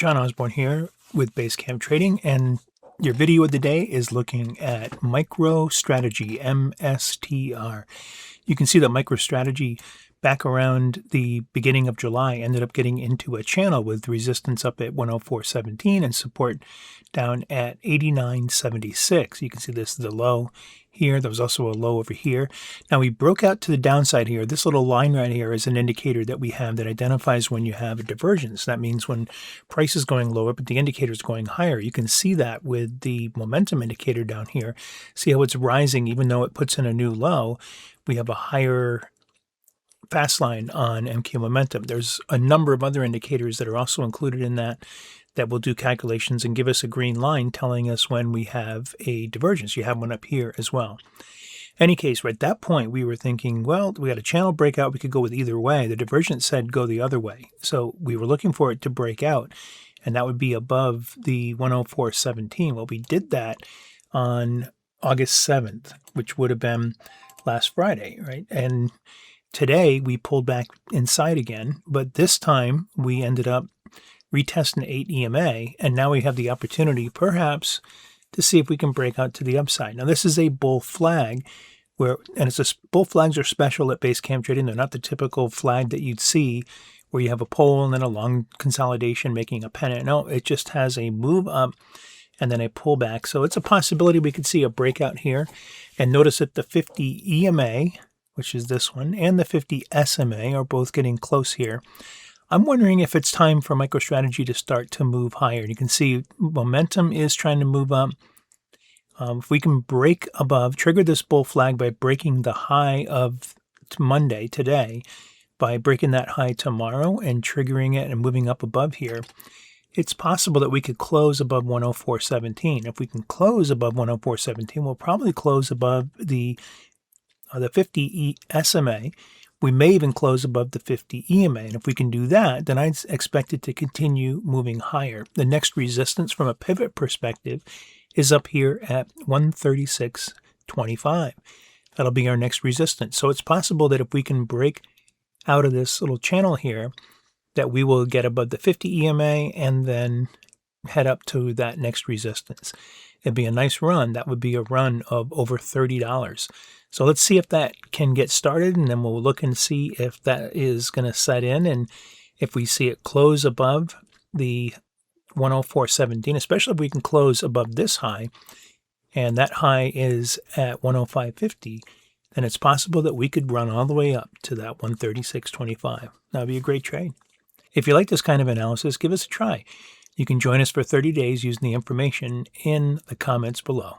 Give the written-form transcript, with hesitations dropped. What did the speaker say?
John Osborne here with Basecamp Trading, and your video of the day is looking at MicroStrategy, MSTR. You can see that MicroStrategy back around the beginning of July ended up getting into a channel with resistance up at 104.17 and support down at 89.76. You can see this is the low here. There was also a low over here. Now we broke out to the downside here. This little line right here is an indicator that we have that identifies when you have a divergence. That means when price is going lower, but the indicator is going higher. You can see that with the momentum indicator down here. See how it's rising even though it puts in a new low. We have a higher fast line on MQ momentum. There's a number of other indicators that are also included in that will do calculations and give us a green line telling us when we have a divergence. You have one up here as well. Any case, right at that point, we were thinking, well, we got a channel breakout. We could go with either way. The divergence said go the other way. So we were looking for it to break out, and that would be above the 104.17. Well, we did that on August 7th, which would have been last Friday, right? And today we pulled back inside again, but this time we ended up retesting 8 EMA, and now we have the opportunity perhaps to see if we can break out to the upside. Now this is a bull flag, bull flags are special at Basecamp Trading. They're not the typical flag that you'd see where you have a pole and then a long consolidation making a pennant. No, it just has a move up and then a pullback. So it's a possibility we could see a breakout here. And notice that the 50 EMA, which is this one, and the 50 SMA are both getting close here. I'm wondering if it's time for MicroStrategy to start to move higher. You can see momentum is trying to move up. If we can break above, trigger this bull flag by breaking the high of Monday today, by breaking that high tomorrow and triggering it and moving up above here, it's possible that we could close above 104.17. If we can close above 104.17, we'll probably close above the 50 SMA. We may even close above the 50 EMA. And if we can do that, then I'd expect it to continue moving higher. The next resistance from a pivot perspective is up here at 136.25. That'll be our next resistance. So it's possible that if we can break out of this little channel here, that we will get above the 50 EMA and then head up to that next resistance. It'd be a nice run. That would be a run of over $30. So let's see if that can get started, and then we'll look and see if that is going to set in. And if we see it close above the 104.17, especially if we can close above this high, and that high is at 105.50, then it's possible that we could run all the way up to that 136.25. That would be a great trade. If you like this kind of analysis, give us a try. You can join us for 30 days using the information in the comments below.